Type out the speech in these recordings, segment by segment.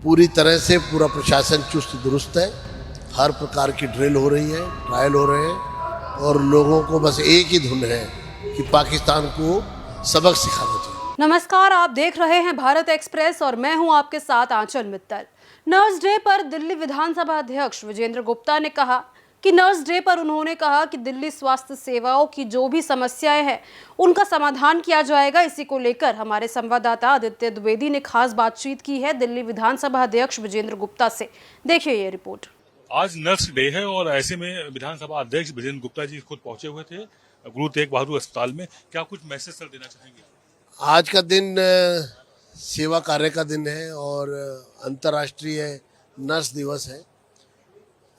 पूरी तरह से पूरा प्रशासन चुस्त दुरुस्त है। हर प्रकार की ड्रिल हो रही है, ट्रायल हो रहे हैं और लोगों को बस एक ही धुन है कि पाकिस्तान को सबक सिखाना चाहिए। नमस्कार, आप देख रहे हैं भारत एक्सप्रेस और मैं हूं आपके साथ आंचल मित्तल। नर्स डे पर दिल्ली विधानसभा अध्यक्ष विजेंद्र गुप्ता ने कहा कि नर्स डे पर उन्होंने कहा कि दिल्ली स्वास्थ्य सेवाओं की जो भी समस्याएं हैं उनका समाधान किया जाएगा। इसी को लेकर हमारे संवाददाता आदित्य द्विवेदी ने खास बातचीत की है दिल्ली विधानसभा अध्यक्ष विजेंद्र गुप्ता से। देखिए ये रिपोर्ट। आज नर्स डे है और ऐसे में विधानसभा अध्यक्ष विजेंद्र गुप्ता जी खुद पहुंचे हुए थे गुरु तेग बहादुर अस्पताल में। क्या कुछ मैसेज सर देना चाहेंगे? आज का दिन सेवा कार्य का दिन है और अंतर्राष्ट्रीय नर्स दिवस है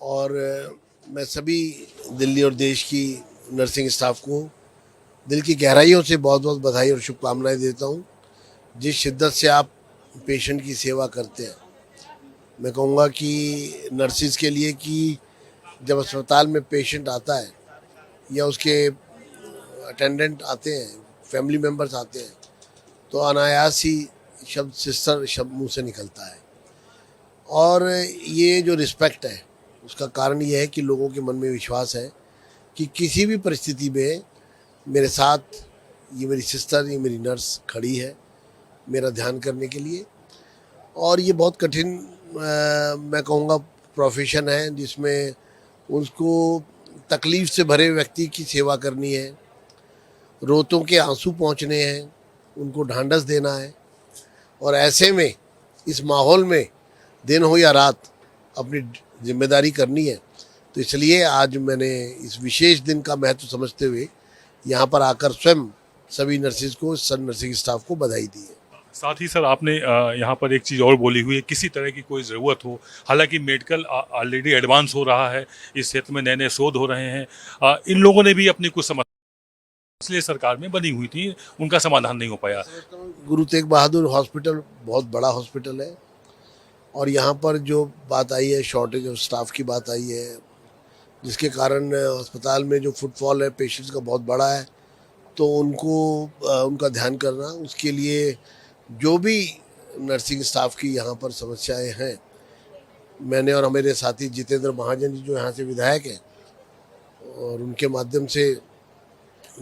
और मैं सभी दिल्ली और देश की नर्सिंग स्टाफ को दिल की गहराइयों से बहुत बहुत बधाई और शुभकामनाएं देता हूं। जिस शिद्दत से आप पेशेंट की सेवा करते हैं, मैं कहूँगा कि नर्सिस के लिए कि जब अस्पताल में पेशेंट आता है या उसके अटेंडेंट आते हैं, फैमिली मेम्बर्स आते हैं, तो अनायास ही शब्द सिस्टर शब्द मुंह से निकलता है। और ये जो रिस्पेक्ट है उसका कारण ये है कि लोगों के मन में विश्वास है कि किसी भी परिस्थिति में मेरे साथ ये मेरी सिस्टर, ये मेरी नर्स खड़ी है मेरा ध्यान करने के लिए। और ये बहुत कठिन मैं कहूँगा प्रोफेशन है जिसमें उसको तकलीफ़ से भरे व्यक्ति की सेवा करनी है, रोतों के आंसू पहुँचने हैं, उनको ढांढस देना है। और ऐसे में इस माहौल में दिन हो या रात अपनी जिम्मेदारी करनी है। तो इसलिए आज मैंने इस विशेष दिन का महत्व समझते हुए यहाँ पर आकर स्वयं सभी नर्सिस को, सब नर्सिंग स्टाफ को बधाई दी है। साथ ही सर आपने यहाँ पर एक चीज़ और बोली हुई है, किसी तरह की कोई ज़रूरत हो, हालांकि मेडिकल ऑलरेडी एडवांस हो रहा है, इस क्षेत्र में नए नए शोध हो रहे हैं, इन लोगों ने भी अपनी कुछ समस्या इसलिए सरकार में बनी हुई थी, उनका समाधान नहीं हो पाया। गुरु तेग बहादुर हॉस्पिटल बहुत बड़ा हॉस्पिटल है और यहाँ पर जो बात आई है, शॉर्टेज ऑफ स्टाफ की बात आई है, जिसके कारण अस्पताल में जो फुटफॉल है पेशेंट्स का बहुत बड़ा है, तो उनको उनका ध्यान करना, उसके लिए जो भी नर्सिंग स्टाफ की यहाँ पर समस्याएं हैं, मैंने और हमारे साथी जितेंद्र महाजन जी जो यहाँ से विधायक हैं और उनके माध्यम से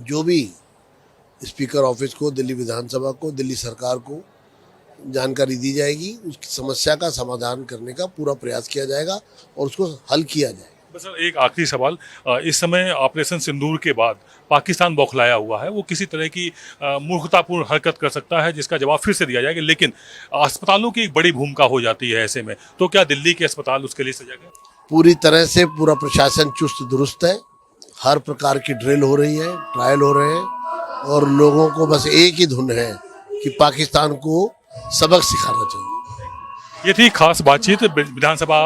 जो भी स्पीकर ऑफिस को, दिल्ली विधानसभा को, दिल्ली सरकार को जानकारी दी जाएगी, उस समस्या का समाधान करने का पूरा प्रयास किया जाएगा और उसको हल किया जाएगा। बस सर एक आखिरी सवाल, इस समय ऑपरेशन सिंदूर के बाद पाकिस्तान बौखलाया हुआ है, वो किसी तरह की मूर्खतापूर्ण हरकत कर सकता है जिसका जवाब फिर से दिया जाएगा, लेकिन अस्पतालों की एक बड़ी भूमिका हो जाती है ऐसे में, तो क्या दिल्ली के अस्पताल उसके लिए सजग है? पूरी तरह से पूरा प्रशासन चुस्त दुरुस्त है। हर प्रकार की ड्रिल हो रही है, ट्रायल हो रहे हैं और लोगों को बस एक ही धुन है कि पाकिस्तान को सबक सिखाना चाहिए। ये थी खास बातचीत विधानसभा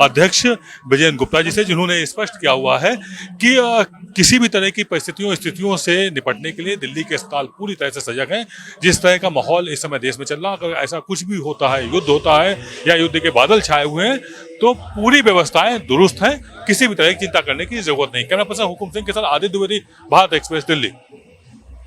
अध्यक्ष विजेंद्र गुप्ता जी से, जिन्होंने स्पष्ट किया हुआ है कि किसी भी तरह की परिस्थितियों स्थितियों से निपटने के लिए दिल्ली के अस्पताल पूरी तरह से सजग हैं। जिस तरह का माहौल इस समय देश में चल रहा, अगर ऐसा कुछ भी होता है, युद्ध होता है या युद्ध के बादल छाए हुए हैं, तो पूरी व्यवस्थाएं दुरुस्त हैं, किसी भी तरह की चिंता करने की जरूरत नहीं। कैमरा पर्सन हुकुम सिंह के साथ आदित्य द्विवेदी, भारत एक्सप्रेस, दिल्ली।